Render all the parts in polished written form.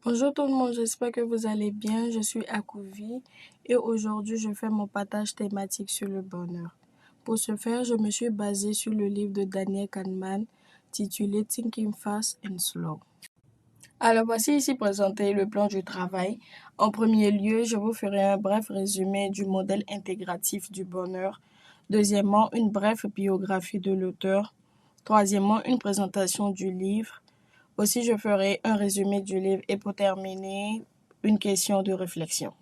Bonjour tout le monde, j'espère que vous allez bien. Je suis Akouvi et aujourd'hui je fais mon partage thématique sur le bonheur. Pour ce faire, je me suis basée sur le livre de Daniel Kahneman titulé Thinking Fast and Slow. Alors voici ici présenté le plan du travail. En premier lieu, je vous ferai un bref résumé du modèle intégratif du bonheur. Deuxièmement, une brève biographie de l'auteur. Troisièmement, une présentation du livre. Aussi, je ferai un résumé du livre et pour terminer, une question de réflexion.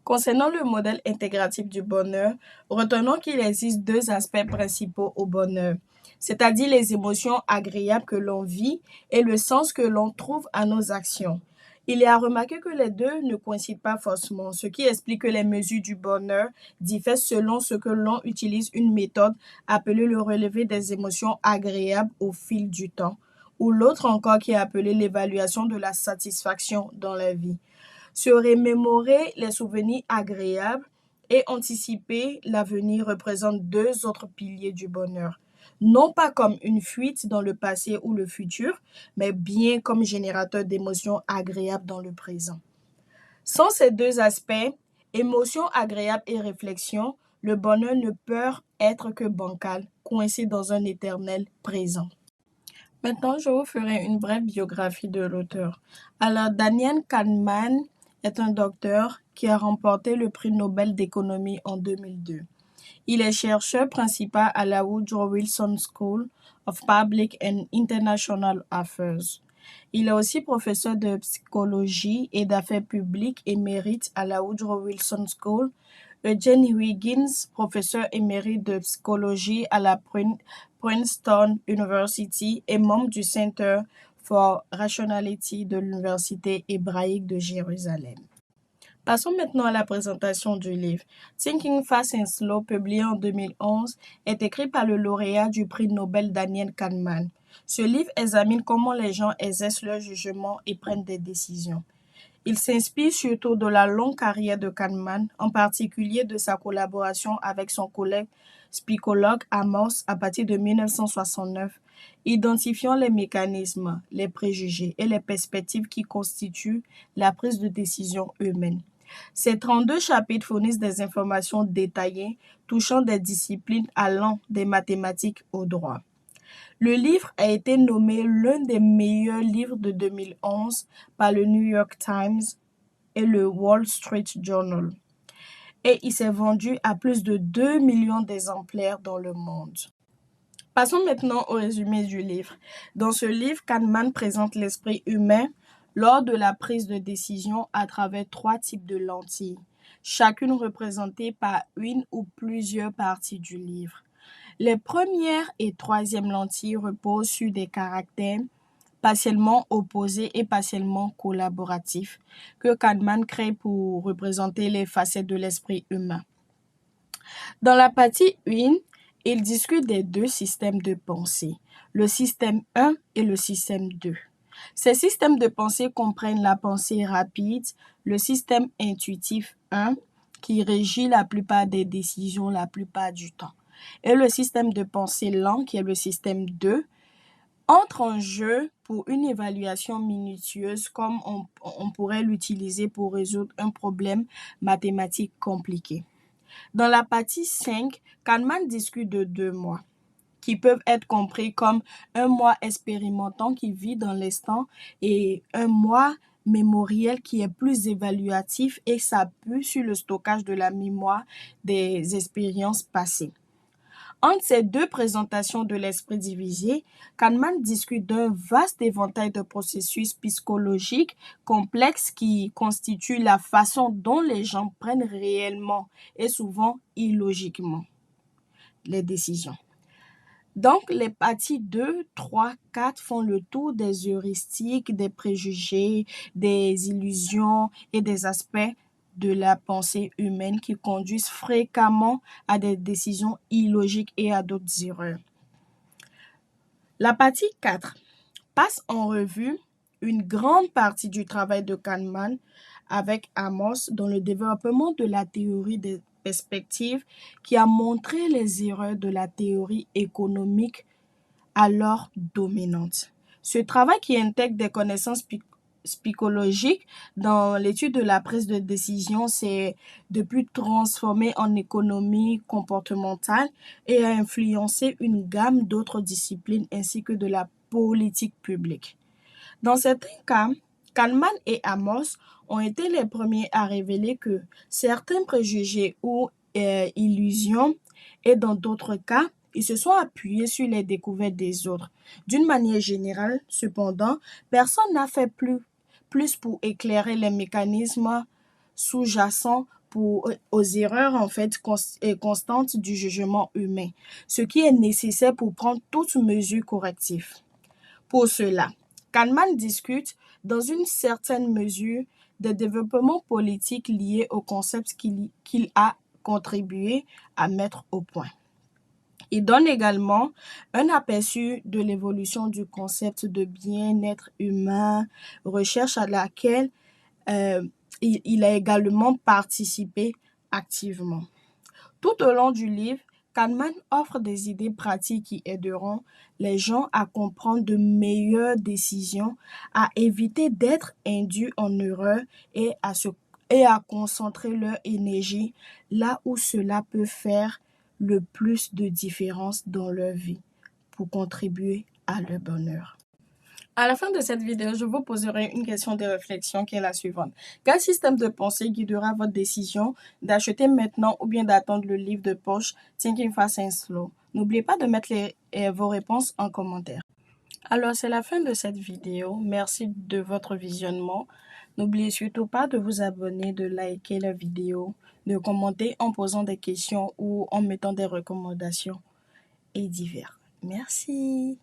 Concernant le modèle intégratif du bonheur, retenons qu'il existe deux aspects principaux au bonheur, c'est-à-dire les émotions agréables que l'on vit et le sens que l'on trouve à nos actions. Il est à remarquer que les deux ne coïncident pas forcément, ce qui explique que les mesures du bonheur diffèrent selon ce que l'on utilise une méthode appelée le relevé des émotions agréables au fil du temps, ou l'autre encore qui est appelée l'évaluation de la satisfaction dans la vie. Se remémorer les souvenirs agréables et anticiper l'avenir représentent deux autres piliers du bonheur. Non pas comme une fuite dans le passé ou le futur, mais bien comme générateur d'émotions agréables dans le présent. Sans ces deux aspects, émotions agréables et réflexion, le bonheur ne peut être que bancal, coincé dans un éternel présent. Maintenant, je vous ferai une brève biographie de l'auteur. Alors, Daniel Kahneman est un docteur qui a remporté le prix Nobel d'économie en 2002. Il est chercheur principal à la Woodrow Wilson School of Public and International Affairs. Il est aussi professeur de psychologie et d'affaires publiques émérite à la Woodrow Wilson School. Eugene Huygens, professeur émérite de psychologie à la Princeton University et membre du Center for Rationality de l'Université hébraïque de Jérusalem. Passons maintenant à la présentation du livre. Thinking Fast and Slow, publié en 2011, est écrit par le lauréat du prix Nobel Daniel Kahneman. Ce livre examine comment les gens exercent leur jugement et prennent des décisions. Il s'inspire surtout de la longue carrière de Kahneman, en particulier de sa collaboration avec son collègue psychologue Amos à partir de 1969, identifiant les mécanismes, les préjugés et les perspectives qui constituent la prise de décision humaine. Ces 32 chapitres fournissent des informations détaillées touchant des disciplines allant des mathématiques au droit. Le livre a été nommé l'un des meilleurs livres de 2011 par le New York Times et le Wall Street Journal. Et il s'est vendu à plus de 2 millions d'exemplaires dans le monde. Passons maintenant au résumé du livre. Dans ce livre, Kahneman présente l'esprit humain lors de la prise de décision à travers 3 types de lentilles, chacune représentée par une ou plusieurs parties du livre. Les premières et troisième lentilles reposent sur des caractères partiellement opposés et partiellement collaboratifs que Kahneman crée pour représenter les facettes de l'esprit humain. Dans la partie 1, il discute des deux systèmes de pensée, le système 1 et le système 2. Ces systèmes de pensée comprennent la pensée rapide, le système intuitif 1, qui régit la plupart des décisions la plupart du temps, et le système de pensée lent, qui est le système 2, entre en jeu pour une évaluation minutieuse comme on pourrait l'utiliser pour résoudre un problème mathématique compliqué. Dans la partie 5, Kahneman discute de 2 mois, qui peuvent être compris comme un mois expérimentant qui vit dans l'instant et un mois mémoriel qui est plus évaluatif et s'appuie sur le stockage de la mémoire des expériences passées. Entre ces deux présentations de l'esprit divisé, Kahneman discute d'un vaste éventail de processus psychologiques complexes qui constituent la façon dont les gens prennent réellement et souvent illogiquement les décisions. Donc, les parties 2, 3, 4 font le tour des heuristiques, des préjugés, des illusions et des aspects de la pensée humaine qui conduisent fréquemment à des décisions illogiques et à d'autres erreurs. La partie 4 passe en revue une grande partie du travail de Kahneman avec Amos dans le développement de la théorie des perspectives qui a montré les erreurs de la théorie économique alors dominante. Ce travail qui intègre des connaissances psychologique dans l'étude de la prise de décision, c'est depuis transformé en économie comportementale et a influencé une gamme d'autres disciplines ainsi que de la politique publique. Dans certains cas, Kahneman et Amos ont été les premiers à révéler que certains préjugés ou illusions, et dans d'autres cas, ils se sont appuyés sur les découvertes des autres. D'une manière générale, cependant, personne n'a fait plus pour éclairer les mécanismes sous-jacents aux erreurs constantes du jugement humain, ce qui est nécessaire pour prendre toute mesure corrective. Pour cela, Kahneman discute, dans une certaine mesure, des développements politiques liés aux concepts qu'il a contribué à mettre au point. Il donne également un aperçu de l'évolution du concept de bien-être humain, recherche à laquelle il a également participé activement. Tout au long du livre, Kahneman offre des idées pratiques qui aideront les gens à comprendre de meilleures décisions, à éviter d'être induits en erreur et à concentrer leur énergie là où cela peut faire le plus de différence dans leur vie pour contribuer à leur bonheur. À la fin de cette vidéo, je vous poserai une question de réflexion qui est la suivante. Quel système de pensée guidera votre décision d'acheter maintenant ou bien d'attendre le livre de poche Thinking Fast and Slow? N'oubliez pas de mettre vos réponses en commentaire. Alors, c'est la fin de cette vidéo. Merci de votre visionnement. N'oubliez surtout pas de vous abonner, de liker la vidéo, de commenter en posant des questions ou en mettant des recommandations et divers. Merci.